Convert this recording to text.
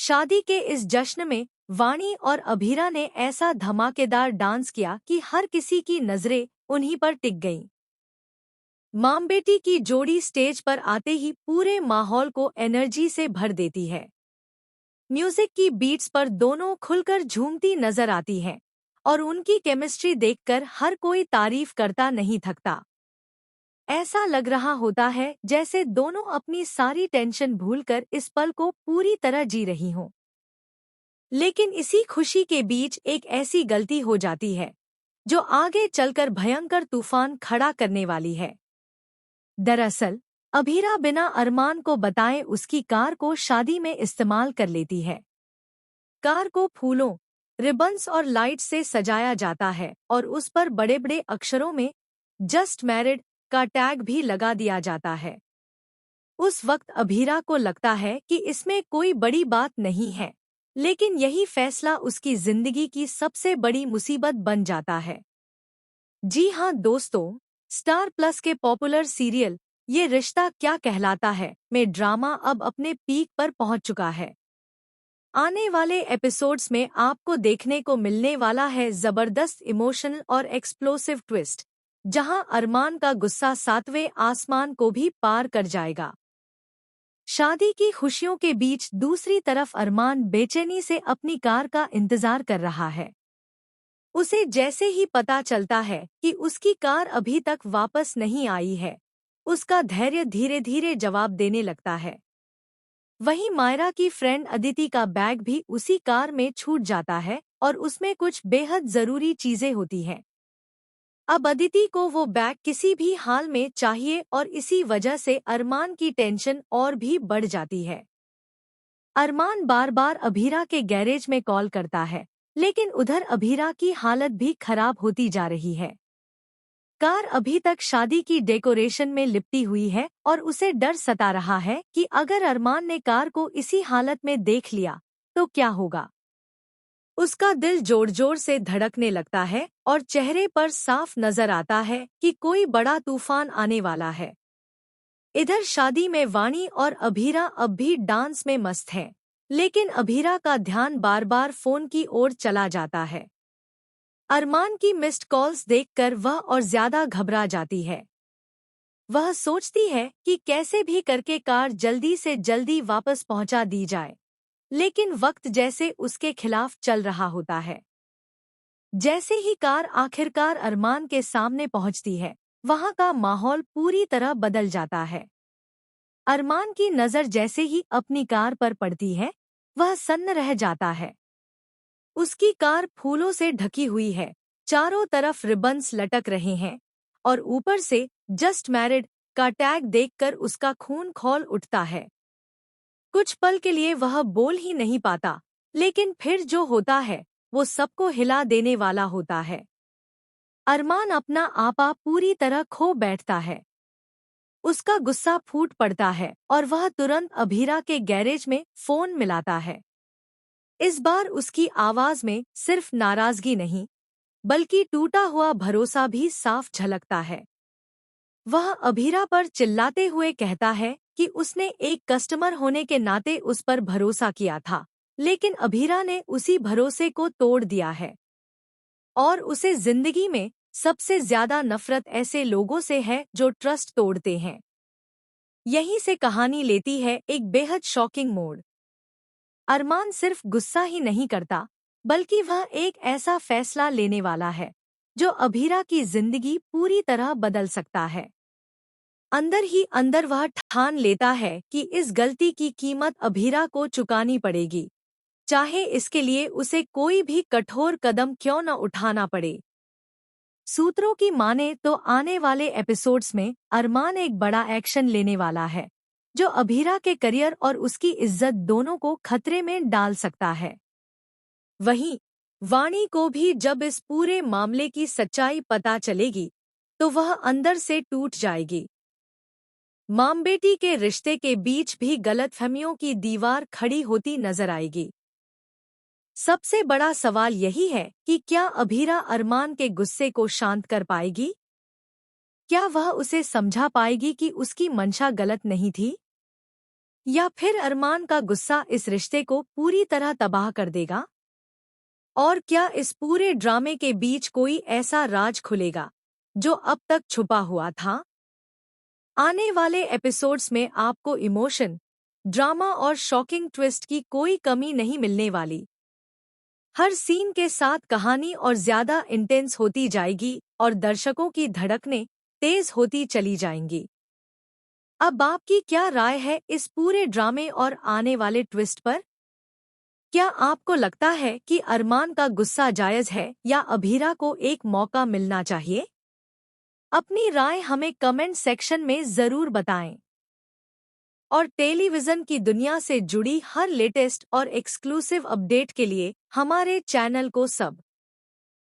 शादी के इस जश्न में वाणी और अभीरा ने ऐसा धमाकेदार डांस किया कि हर किसी की नजरें उन्हीं पर टिक गईं। मां बेटी की जोड़ी स्टेज पर आते ही पूरे माहौल को एनर्जी से भर देती है। म्यूजिक की बीट्स पर दोनों खुलकर झूमती नजर आती हैं और उनकी केमिस्ट्री देखकर हर कोई तारीफ करता नहीं थकता। ऐसा लग रहा होता है जैसे दोनों अपनी सारी टेंशन भूलकर इस पल को पूरी तरह जी रही हों। लेकिन इसी खुशी के बीच एक ऐसी गलती हो जाती है जो आगे चलकर भयंकर तूफान खड़ा करने वाली है। दरअसल अभीरा बिना अरमान को बताए उसकी कार को शादी में इस्तेमाल कर लेती है। कार को फूलों, रिबन्स और लाइट से सजाया जाता है और उस पर बड़े बड़े अक्षरों में जस्ट मैरिड का टैग भी लगा दिया जाता है। उस वक्त अभीरा को लगता है कि इसमें कोई बड़ी बात नहीं है, लेकिन यही फैसला उसकी जिंदगी की सबसे बड़ी मुसीबत बन जाता है। जी हाँ दोस्तों, स्टार प्लस के पॉपुलर सीरियल ये रिश्ता क्या कहलाता है में ड्रामा अब अपने पीक पर पहुंच चुका है। आने वाले एपिसोड्स में आपको देखने को मिलने वाला है जबरदस्त इमोशनल और एक्सप्लोसिव ट्विस्ट, जहां अरमान का गुस्सा सातवें आसमान को भी पार कर जाएगा। शादी की खुशियों के बीच दूसरी तरफ अरमान बेचैनी से अपनी कार का इंतजार कर रहा है। उसे जैसे ही पता चलता है कि उसकी कार अभी तक वापस नहीं आई है, उसका धैर्य धीरे धीरे जवाब देने लगता है। वहीं मायरा की फ्रेंड अदिति का बैग भी उसी कार में छूट जाता है और उसमें कुछ बेहद जरूरी चीजें होती हैं। अब अदिति को वो बैग किसी भी हाल में चाहिए और इसी वजह से अरमान की टेंशन और भी बढ़ जाती है। अरमान बार बार अभीरा के गैरेज में कॉल करता है, लेकिन उधर अभीरा की हालत भी खराब होती जा रही है। कार अभी तक शादी की डेकोरेशन में लिपटी हुई है और उसे डर सता रहा है कि अगर अरमान ने कार को इसी हालत में देख लिया तो क्या होगा। उसका दिल जोर जोर से धड़कने लगता है और चेहरे पर साफ नजर आता है कि कोई बड़ा तूफान आने वाला है। इधर शादी में वाणी और अभीरा अब भी डांस में मस्त है, लेकिन अभीरा का ध्यान बार बार फोन की ओर चला जाता है। अरमान की मिस्ड कॉल्स देखकर वह और ज्यादा घबरा जाती है। वह सोचती है कि कैसे भी करके कार जल्दी से जल्दी वापस पहुंचा दी जाए, लेकिन वक्त जैसे उसके खिलाफ चल रहा होता है। जैसे ही कार आखिरकार अरमान के सामने पहुंचती है, वहां का माहौल पूरी तरह बदल जाता है। अरमान की नजर जैसे ही अपनी कार पर पड़ती है, वह सन्न रह जाता है। उसकी कार फूलों से ढकी हुई है, चारों तरफ रिबन्स लटक रहे हैं और ऊपर से जस्ट मैरिड का टैग देखकर उसका खून खौल उठता है। कुछ पल के लिए वह बोल ही नहीं पाता, लेकिन फिर जो होता है वो सबको हिला देने वाला होता है। अरमान अपना आपा पूरी तरह खो बैठता है। उसका गुस्सा फूट पड़ता है और वह तुरंत अभीरा के गैरेज में फोन मिलाता है। इस बार उसकी आवाज में सिर्फ नाराजगी नहीं, बल्कि टूटा हुआ भरोसा भी साफ झलकता है। वह अभीरा पर चिल्लाते हुए कहता है कि उसने एक कस्टमर होने के नाते उस पर भरोसा किया था, लेकिन अभीरा ने उसी भरोसे को तोड़ दिया है। और उसे जिंदगी में सबसे ज्यादा नफरत ऐसे लोगों से है जो ट्रस्ट तोड़ते हैं। यहीं से कहानी लेती है एक बेहद शॉकिंग मोड़। अरमान सिर्फ गुस्सा ही नहीं करता, बल्कि वह एक ऐसा फैसला लेने वाला है जो अभीरा की जिंदगी पूरी तरह बदल सकता है। अंदर ही अंदर वह ठान लेता है कि इस गलती की कीमत अभीरा को चुकानी पड़ेगी, चाहे इसके लिए उसे कोई भी कठोर कदम क्यों न उठाना पड़े। सूत्रों की माने तो आने वाले एपिसोड्स में अरमान एक बड़ा एक्शन लेने वाला है, जो अभीरा के करियर और उसकी इज्जत दोनों को खतरे में डाल सकता है। वहीं वाणी को भी जब इस पूरे मामले की सच्चाई पता चलेगी तो वह अंदर से टूट जाएगी। मां बेटी के रिश्ते के बीच भी गलतफहमियों की दीवार खड़ी होती नजर आएगी। सबसे बड़ा सवाल यही है कि क्या अभीरा अरमान के गुस्से को शांत कर पाएगी? क्या वह उसे समझा पाएगी कि उसकी मंशा गलत नहीं थी? या फिर अरमान का गुस्सा इस रिश्ते को पूरी तरह तबाह कर देगा? और क्या इस पूरे ड्रामे के बीच कोई ऐसा राज खुलेगा जो अब तक छुपा हुआ था? आने वाले एपिसोड्स में आपको इमोशन, ड्रामा और शॉकिंग ट्विस्ट की कोई कमी नहीं मिलने वाली। हर सीन के साथ कहानी और ज्यादा इंटेंस होती जाएगी और दर्शकों की धड़कनें तेज होती चली जाएंगी। अब आपकी क्या राय है इस पूरे ड्रामे और आने वाले ट्विस्ट पर? क्या आपको लगता है कि अरमान का गुस्सा जायज है या अभीरा को एक मौका मिलना चाहिए? अपनी राय हमें कमेंट सेक्शन में जरूर बताएं। और टेलीविजन की दुनिया से जुड़ी हर लेटेस्ट और एक्सक्लूसिव अपडेट के लिए हमारे चैनल को सब